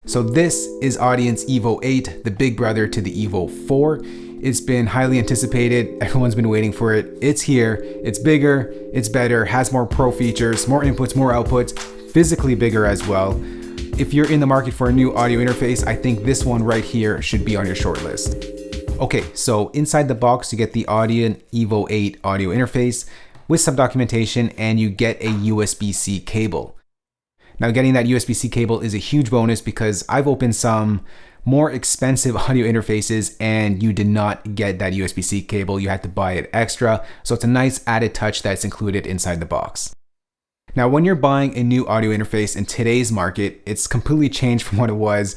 So this is Audient's Evo 8, the big brother to the Evo 4. It's been highly anticipated. Everyone's been waiting for it. It's here. It's bigger. It's better. Has more pro features, more inputs, more outputs, physically bigger as well. If you're in the market for a new audio interface, I think this one right here should be on your short list. Okay, so inside the box, you get the Audient Evo 8 audio interface with some documentation, and you get a USB-C cable. Now, getting that USB-C cable is a huge bonus because I've opened some more expensive audio interfaces and you did not get that USB-C cable. You had to buy it extra. So it's a nice added touch that's included inside the box. Now, when you're buying a new audio interface in today's market, it's completely changed from what it was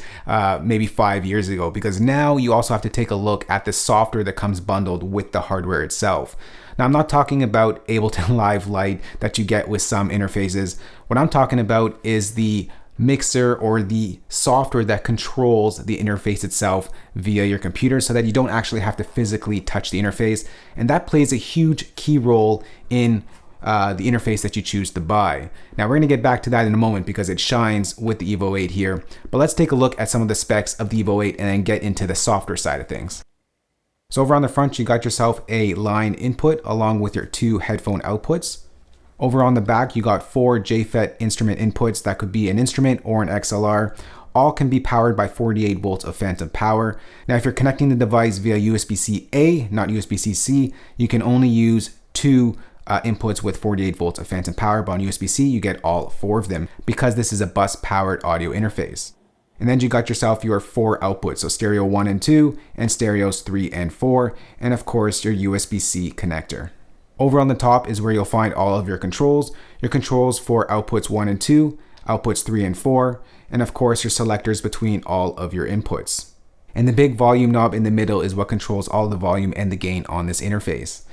maybe 5 years ago, because now you also have to take a look at the software that comes bundled with the hardware itself. Now, I'm not talking about Ableton Live Lite that you get with some interfaces. What I'm talking about is the mixer or the software that controls the interface itself via your computer so that you don't actually have to physically touch the interface. And that plays a huge key role in the interface that you choose to buy. Now, we're going to get back to that in a moment because it shines with the Evo 8 here. But let's take a look at some of the specs of the Evo 8 and then get into the software side of things. So over on the front, you got yourself a line input along with your 2 headphone outputs. Over on the back, you got 4 JFET instrument inputs. That could be an instrument or an XLR. All can be powered by 48 volts of phantom power. Now, if you're connecting the device via USB-C-A, not USB-C-C, you can only use 2 inputs with 48 volts of phantom power, but on USB-C, you get all 4 of them because this is a bus-powered audio interface. And then you got yourself your 4 outputs, so stereo 1 and 2, and stereos 3 and 4, and of course your USB-C connector. Over on the top is where you'll find all of your controls for outputs 1 and 2, outputs 3 and 4, and of course your selectors between all of your inputs. And the big volume knob in the middle is what controls all the volume and the gain on this interface.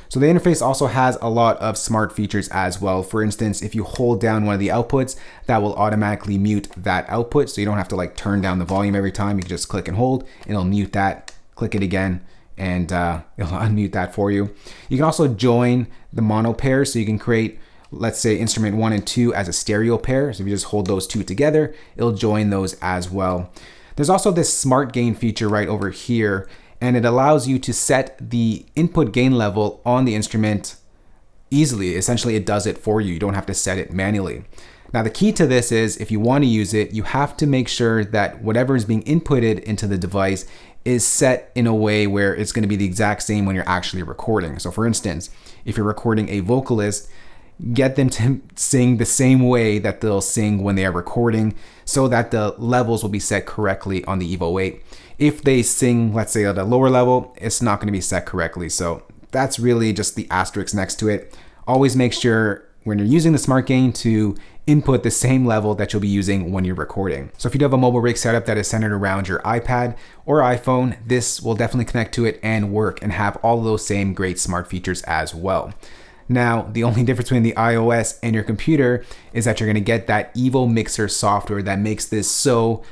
So the interface also has a lot of smart features as well. For instance, if you hold down one of the outputs, that will automatically mute that output. So you don't have to turn down the volume every time. You can just click and hold, it'll mute that, click it again, and it'll unmute that for you. You can also join the mono pair. So you can create, let's say, instrument 1 and 2 as a stereo pair. So if you just hold those 2 together, it'll join those as well. There's also this smart gain feature right over here, and it allows you to set the input gain level on the instrument easily. Essentially, it does it for you. You don't have to set it manually. Now, the key to this is if you want to use it, you have to make sure that whatever is being inputted into the device is set in a way where it's going to be the exact same when you're actually recording. So for instance, if you're recording a vocalist, get them to sing the same way that they'll sing when they are recording so that the levels will be set correctly on the Evo 8. If they sing, let's say, at a lower level, it's not going to be set correctly. So that's really just the asterisk next to it. Always make sure when you're using the smart gain to input the same level that you'll be using when you're recording. So if you do have a mobile rig setup that is centered around your iPad or iPhone, this will definitely connect to it and work and have all of those same great smart features as well. Now, the only difference between the iOS and your computer is that you're going to get that Evo Mixer software that makes this so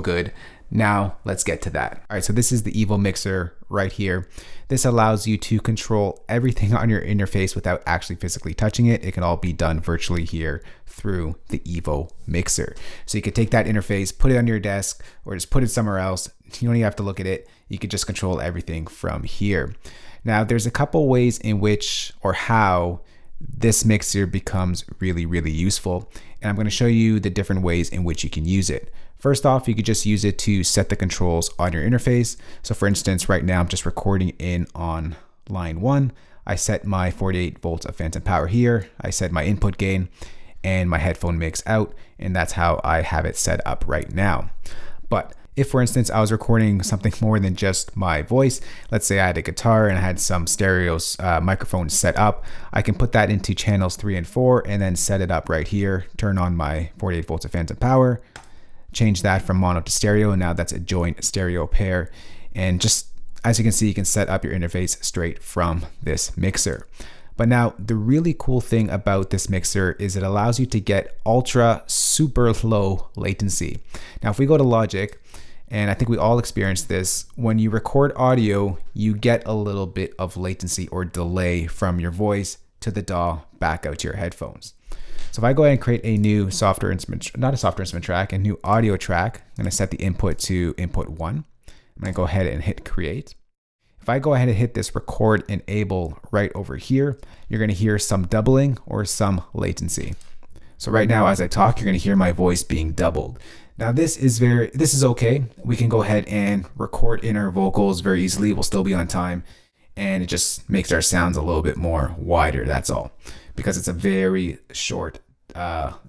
good. Now, let's get to that. All right, so this is the Evo Mixer right here. This allows you to control everything on your interface without actually physically touching it. It can all be done virtually here through the Evo Mixer. So you could take that interface, put it on your desk, or just put it somewhere else. You don't even have to look at it. You could just control everything from here. Now, there's a couple ways in which or how this mixer becomes really useful. And I'm going to show you the different ways in which you can use it. First off, you could just use it to set the controls on your interface. So for instance, right now I'm just recording in on line 1. I set my 48 volts of phantom power here. I set my input gain and my headphone mix out. And that's how I have it set up right now. But if, for instance, I was recording something more than just my voice, let's say I had a guitar and I had some stereo microphones set up, I can put that into channels 3 and 4 and then set it up right here, turn on my 48 volts of phantom power, change that from mono to stereo, and now that's a joint stereo pair. And just as you can see, you can set up your interface straight from this mixer. But now the really cool thing about this mixer is it allows you to get super low latency. Now, if we go to Logic, and I think we all experienced this, when you record audio, you get a little bit of latency or delay from your voice to the DAW back out to your headphones. So if I go ahead and create a new software instrument, not a software instrument track, a new audio track, I'm going to set the input to input 1. I'm going to go ahead and hit create. If I go ahead and hit this record enable right over here, you're going to hear some doubling or some latency. So right now, as I talk, you're going to hear my voice being doubled. Now this is okay. We can go ahead and record in our vocals very easily. We'll still be on time, and it just makes our sounds a little bit more wider. That's all, because it's a very short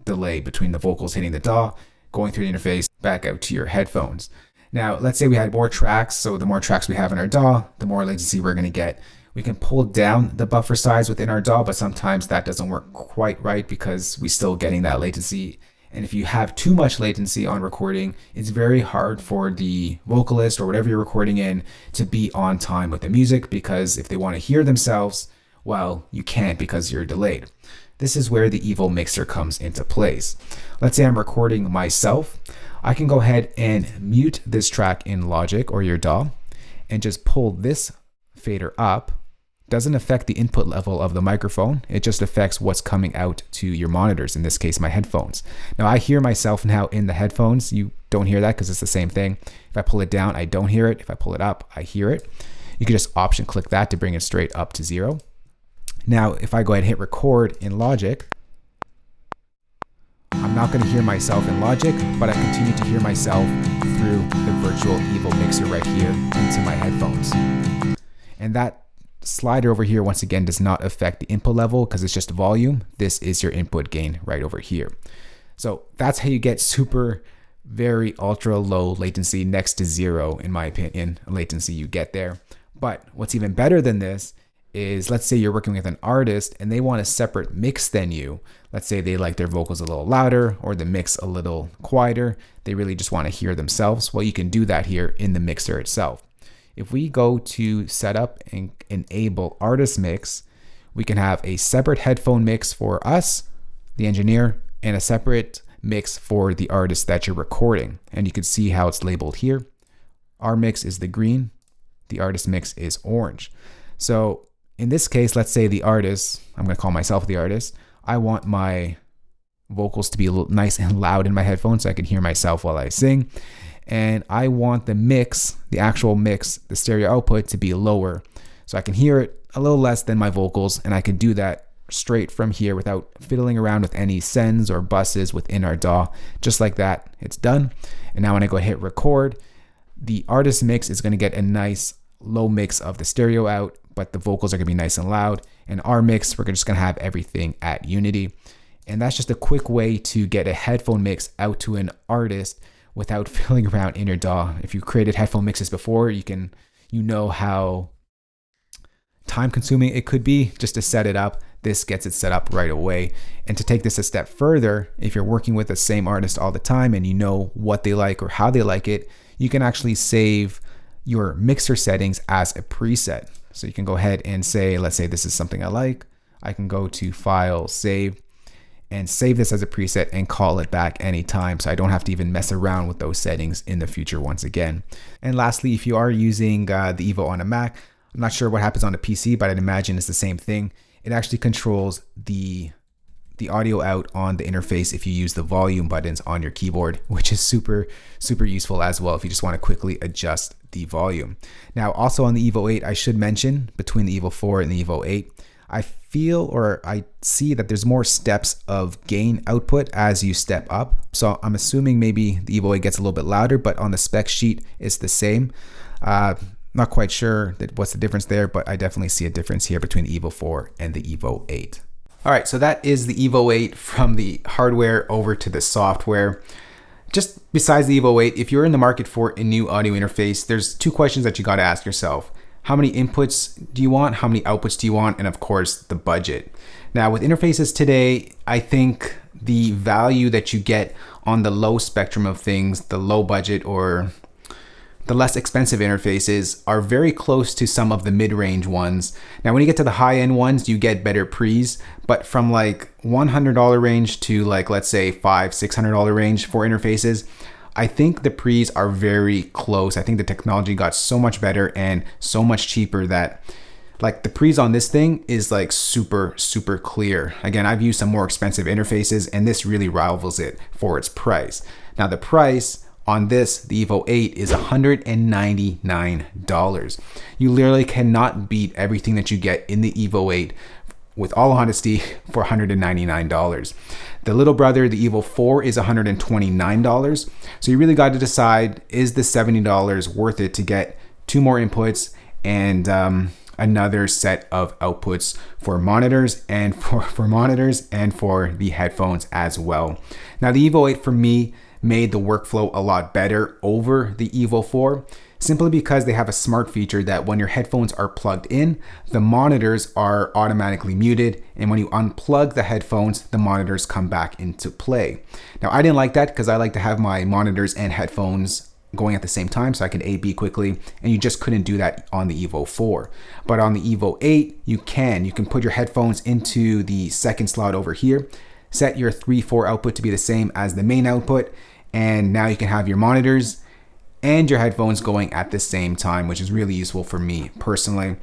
delay between the vocals hitting the DAW, going through the interface, back out to your headphones. Now, let's say we had more tracks. So the more tracks we have in our DAW, the more latency we're going to get. We can pull down the buffer size within our DAW, but sometimes that doesn't work quite right because we're still getting that latency. And if you have too much latency on recording, it's very hard for the vocalist or whatever you're recording in to be on time with the music, because if they want to hear themselves, well, you can't because you're delayed. This is where the Evo Mixer comes into place. Let's say I'm recording myself. I can go ahead and mute this track in Logic or your DAW and just pull this fader up. Doesn't affect the input level of the microphone. It just affects what's coming out to your monitors, in this case, my headphones. Now I hear myself now in the headphones. You don't hear that because it's the same thing. If I pull it down, I don't hear it. If I pull it up, I hear it. You can just option click that to bring it straight up to 0. Now, if I go ahead and hit record in Logic, I'm not going to hear myself in Logic, but I continue to hear myself through the virtual Evo Mixer right here into my headphones. And that slider over here, once again, does not affect the input level because it's just volume. This is your input gain right over here. So that's how you get very ultra low latency, next to 0, in my opinion, latency you get there. But what's even better than this is, let's say you're working with an artist and they want a separate mix than you. Let's say they like their vocals a little louder or the mix a little quieter. They really just want to hear themselves. Well, you can do that here in the mixer itself. If we go to setup and enable artist mix, we can have a separate headphone mix for us, the engineer, and a separate mix for the artist that you're recording. And you can see how it's labeled here. Our mix is the green, the artist mix is orange. So in this case, let's say the artist, I'm going to call myself the artist, I want my vocals to be a little nice and loud in my headphones so I can hear myself while I sing. And I want the mix, the actual mix, the stereo output to be lower so I can hear it a little less than my vocals, and I can do that straight from here without fiddling around with any sends or buses within our DAW. Just like that, it's done. And now when I go hit record, the artist mix is going to get a nice low mix of the stereo out, but the vocals are going to be nice and loud. And our mix, we're just going to have everything at unity. And that's just a quick way to get a headphone mix out to an artist without fiddling around in your DAW. If you created headphone mixes before, you know how time consuming it could be just to set it up. This gets it set up right away. And to take this a step further, if you're working with the same artist all the time and you know what they like or how they like it, you can actually save your mixer settings as a preset. So you can go ahead and say, let's say this is something I like. I can go to File, Save, and save this as a preset and call it back anytime, so I don't have to even mess around with those settings in the future once again. And lastly, if you are using the Evo on a Mac, I'm not sure what happens on a PC, but I'd imagine it's the same thing. It actually controls the audio out on the interface if you use the volume buttons on your keyboard, which is super useful as well if you just want to quickly adjust the volume. Now, also on the Evo 8, I should mention, between the Evo 4 and the Evo 8, I feel or I see that there's more steps of gain output as you step up. So I'm assuming maybe the Evo 8 gets a little bit louder, but on the spec sheet, it's the same. Not quite sure what's the difference there, but I definitely see a difference here between the Evo 4 and the Evo 8. All right, so that is the Evo 8 from the hardware over to the software. Just besides the Evo 8, if you're in the market for a new audio interface, there's two questions that you got to ask yourself. How many inputs do you want? How many outputs do you want? And of course, the budget. Now with interfaces today, I think the value that you get on the low spectrum of things, the low budget or the less expensive interfaces are very close to some of the mid-range ones. Now, when you get to the high-end ones, you get better pre's, but from like $100 range to like, let's say $500-600 range for interfaces, I think the pre's are very close. I think the technology got so much better and so much cheaper that Like the pre's on this thing is like super clear. Again, I've used some more expensive interfaces and this really rivals it for its price. Now the price on this, the Evo 8, is $199. You literally cannot beat everything that you get in the Evo 8 with all honesty for $199. The little brother, the Evo 4, is $129. So you really got to decide, is the $70 worth it to get 2 more inputs and another set of outputs for monitors and for the headphones as well. Now the Evo 8 for me made the workflow a lot better over the Evo 4, simply because they have a smart feature that when your headphones are plugged in, the monitors are automatically muted, and when you unplug the headphones, the monitors come back into play. Now I didn't like that because I like to have my monitors and headphones going at the same time so I can A/B quickly, and you just couldn't do that on the Evo 4. But on the Evo 8, you can put your headphones into the second slot over here, set your 3/4 output to be the same as the main output, and now you can have your monitors and your headphones going at the same time, which is really useful for me personally.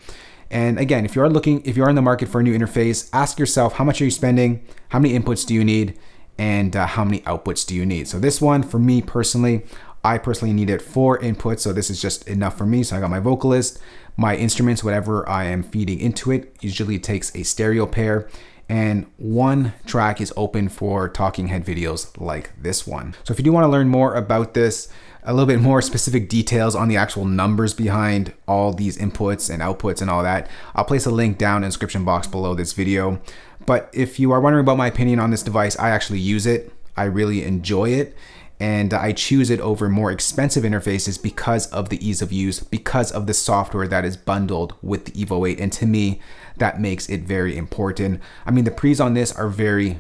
And again, if you are in the market for a new interface, ask yourself, how much are you spending? How many inputs do you need? And how many outputs do you need? So this one, for me personally, I personally needed 4 inputs, so this is just enough for me. So I got my vocalist, my instruments, whatever I am feeding into it, usually takes a stereo pair, and 1 track is open for talking head videos like this one. So if you do want to learn more about this, a little bit more specific details on the actual numbers behind all these inputs and outputs and all that, I'll place a link down in the description box below this video. But if you are wondering about my opinion on this device, I actually use it. I really enjoy it. And I choose it over more expensive interfaces because of the ease of use, because of the software that is bundled with the Evo 8. And to me, that makes it very important. I mean, the pre's on this are very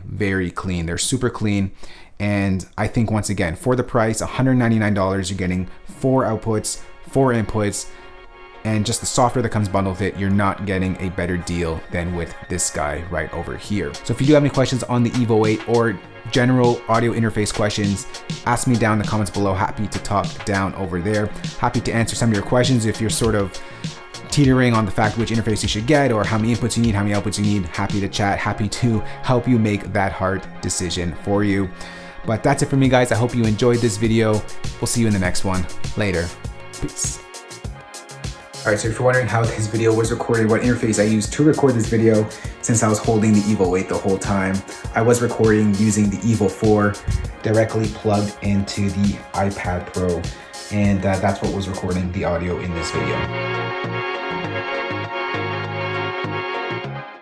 clean. They're super clean. And I think once again, for the price, $199, you're getting 4 outputs, 4 inputs, and just the software that comes bundled with it, you're not getting a better deal than with this guy right over here. So if you do have any questions on the Evo 8 or general audio interface questions, ask me down in the comments below. Happy to talk down over there. Happy to answer some of your questions if you're sort of teetering on the fact which interface you should get or how many inputs you need, how many outputs you need. Happy to chat, happy to help you make that hard decision for you. But that's it for me, guys. I hope you enjoyed this video. We'll see you in the next one. Later. Peace. All right, so if you're wondering how this video was recorded, what interface I used to record this video, since I was holding the Evo 8 the whole time, I was recording using the Evo 4 directly plugged into the iPad Pro, and that's what was recording the audio in this video.